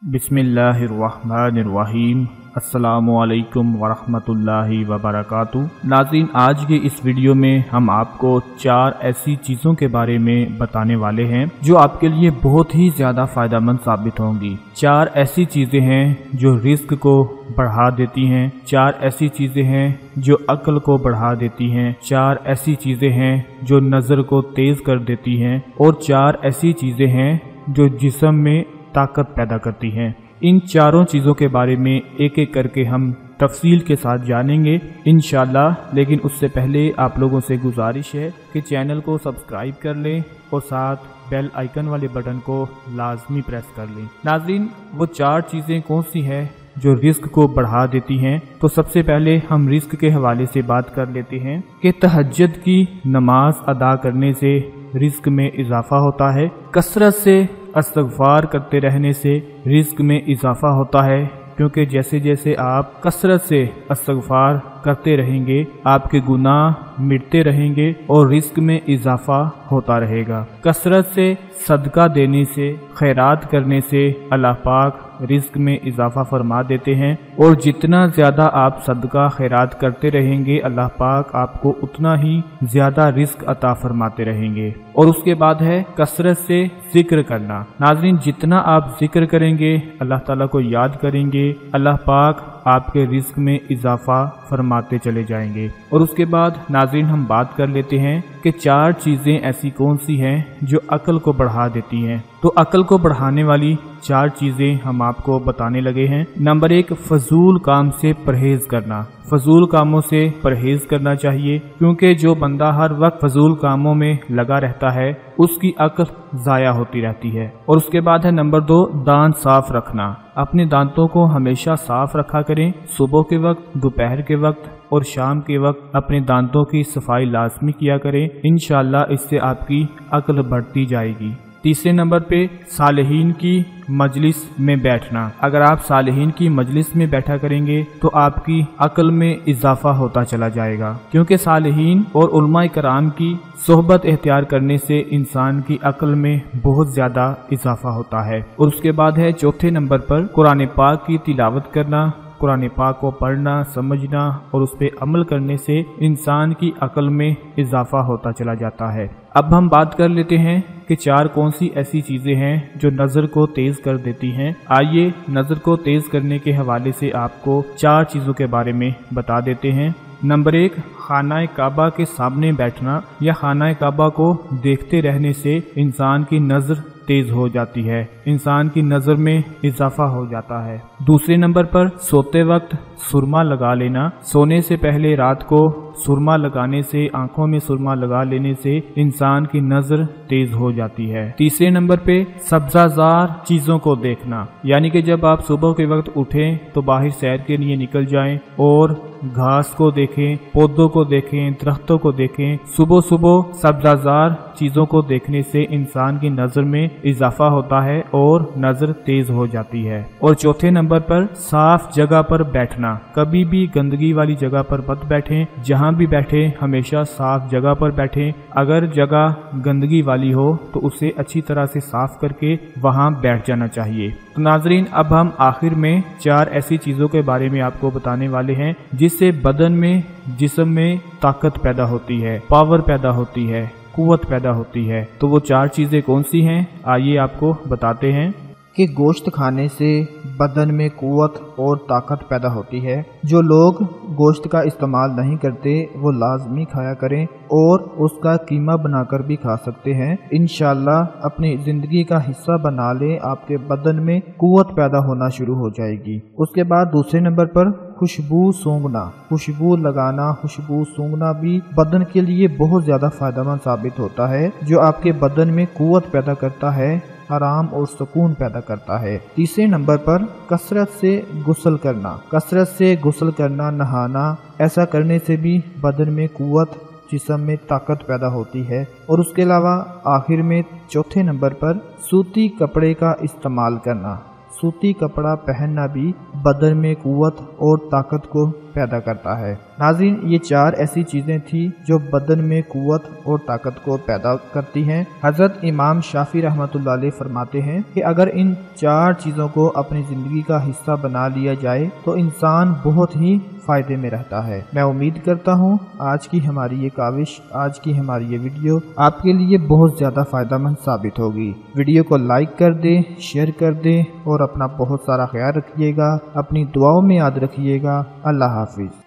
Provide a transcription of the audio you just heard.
बिस्मिल्लाहिर्रहमानिर्रहीम। अस्सलामुअलैकुम वरहमतुल्लाहि वबरकातुहू। नाज़रीन, आज के इस वीडियो में हम आपको 4 ऐसी चीज़ों के बारे में बताने वाले हैं जो आपके लिए बहुत ही ज़्यादा फ़ायदेमंद साबित होंगी। 4 ऐसी चीज़ें हैं जो रिस्क को बढ़ा देती हैं, 4 ऐसी चीज़ें हैं जो अक्ल को बढ़ा देती हैं, 4 ऐसी चीज़ें हैं जो नज़र को तेज़ कर देती हैं और 4 ऐसी चीज़ें हैं जो जिस्म में ताकत पैदा करती हैं। इन चारों चीज़ों के बारे में एक एक करके हम तफसील के साथ जानेंगे इंशाअल्लाह। लेकिन उससे पहले आप लोगों से गुजारिश है कि चैनल को सब्सक्राइब कर लें और साथ बेल आइकन वाले बटन को लाजमी प्रेस कर लें। नाज़रीन, वो 4 चीज़ें कौन सी हैं जो रिस्क को बढ़ा देती हैं? तो सबसे पहले हम रिस्क के हवाले से बात कर लेते हैं कि तहज्जुद की नमाज अदा करने से रिस्क में इजाफा होता है। कसरत से इस्तिग़फ़ार करते रहने से रिस्क में इजाफा होता है, क्योंकि जैसे जैसे आप कसरत से इस्तिग़फ़ार करते रहेंगे आपके गुनाह मिटते रहेंगे और रिस्क में इजाफा होता रहेगा। कसरत से सदका देने से, खैरात करने से अल्लाह पाक रिस्क में इजाफा फरमा देते हैं और जितना ज्यादा आप सदका खैरात करते रहेंगे अल्लाह पाक आपको उतना ही ज्यादा रिस्क अता फरमाते रहेंगे। और उसके बाद है कसरत से जिक्र करना। नाज़रीन, जितना आप जिक्र करेंगे, अल्लाह ताला को याद करेंगे, अल्लाह पाक आपके रिस्क में इजाफा फरमाते चले जाएंगे। और उसके बाद नाज़रीन हम बात कर लेते हैं कि 4 चीज़ें ऐसी कौन सी हैं जो अक्ल को बढ़ा देती हैं। तो अक्ल को बढ़ाने वाली 4 चीज़ें हम आपको बताने लगे हैं। नंबर 1, फजूल काम से परहेज करना। फजूल कामों से परहेज करना चाहिए, क्योंकि जो बंदा हर वक्त फजूल कामों में लगा रहता है उसकी अक्ल ज़ाया होती रहती है। और उसके बाद है नंबर 2, दांत साफ रखना। अपने दांतों को हमेशा साफ रखा करें। सुबह के वक्त, दोपहर के वक्त और शाम के वक्त अपने दांतों की सफाई लाजमी किया करें। इंशाअल्लाह इससे आपकी अक्ल बढ़ती जाएगी। तीसरे नंबर पे सालिहीन की मजलिस में बैठना। अगर आप सालिहीन की मजलिस में बैठा करेंगे तो आपकी अक्ल में इजाफा होता चला जाएगा, क्योंकि सालिहीन और उलमा कराम की सोहबत इख्तियार करने से इंसान की अक्ल में बहुत ज्यादा इजाफा होता है। और उसके बाद है चौथे नंबर पर कुरान पाक की तिलावत करना। कुरान पाक को पढ़ना, समझना और उस पर अमल करने से इंसान की अक्ल में इजाफा होता चला जाता है। अब हम बात कर लेते हैं कि 4 कौन सी ऐसी चीजें हैं जो नजर को तेज कर देती हैं। आइए नजर को तेज करने के हवाले से आपको 4 चीजों के बारे में बता देते हैं। नंबर 1, खाना काबा के सामने बैठना या खाना काबा को देखते रहने से इंसान की नजर तेज हो जाती है, इंसान की नजर में इजाफा हो जाता है। दूसरे नंबर पर सोते वक्त सुरमा लगा लेना। सोने से पहले रात को सुरमा लगाने से, आंखों में सुरमा लगा लेने से इंसान की नजर तेज हो जाती है। तीसरे नंबर पे सब्जाजार चीजों को देखना, यानी कि जब आप सुबह के वक्त उठें तो बाहर सैर के लिए निकल जाएं और घास को देखें, पौधों को देखें, दरख्तों को देखें। सुबह सुबह सब्जाजार चीजों को देखने से इंसान की नजर में इजाफा होता है और नजर तेज हो जाती है। और चौथे नंबर पर साफ जगह पर बैठना। कभी भी गंदगी वाली जगह पर मत बैठें। जहाँ भी बैठे हमेशा साफ जगह पर बैठें। अगर जगह गंदगी वाली हो तो उसे अच्छी तरह से साफ करके वहाँ बैठ जाना चाहिए। तो नाजरीन, अब हम आखिर में 4 ऐसी चीजों के बारे में आपको बताने वाले हैं जिससे बदन में, जिस्म में ताकत पैदा होती है, पावर पैदा होती है, कुव्वत पैदा होती है। तो वो 4 चीजें कौन सी हैं आइए आपको बताते हैं। कि गोश्त खाने से बदन में कुव्वत और ताकत पैदा होती है। जो लोग गोश्त का इस्तेमाल नहीं करते वो लाजमी खाया करें और उसका कीमा बनाकर भी खा सकते हैं। इंशाअल्लाह अपनी जिंदगी का हिस्सा बना लें, आपके बदन में कुव्वत पैदा होना शुरू हो जाएगी। उसके बाद दूसरे नंबर पर खुशबू सूंघना, खुशबू लगाना, खुशबू सूंघना भी बदन के लिए बहुत ज्यादा फायदेमंद साबित होता है, जो आपके बदन में कुव्वत पैदा करता है, आराम और सुकून पैदा करता है। तीसरे नंबर पर कसरत से गुस्ल करना। कसरत से गुस्ल करना, नहाना, ऐसा करने से भी बदन में कुव्वत, जिस्म में ताकत पैदा होती है। और उसके अलावा आखिर में चौथे नंबर पर सूती कपड़े का इस्तेमाल करना। सूती कपड़ा पहनना भी बदन में कुव्वत और ताकत को पैदा करता है। ناظرین، یہ 4 ایسی چیزیں تھی جو بدن میں قوت اور طاقت کو پیدا کرتی ہیں۔ حضرت امام شافعی رحمۃ اللہ علیہ فرماتے ہیں کہ اگر ان 4 چیزوں کو اپنی زندگی کا حصہ بنا لیا جائے تو انسان بہت ہی فائدے میں رہتا ہے۔ میں امید کرتا ہوں آج کی ہماری یہ کاوش، آج کی ہماری یہ ویڈیو آپ کے لیے بہت زیادہ فائدہ مند ثابت ہوگی۔ ویڈیو کو لائک کر دیں، شیئر کر دیں اور اپنا بہت سارا خیال رکھیے گا، اپنی دعاؤں میں یاد رکھیے گا۔ اللہ حافظ۔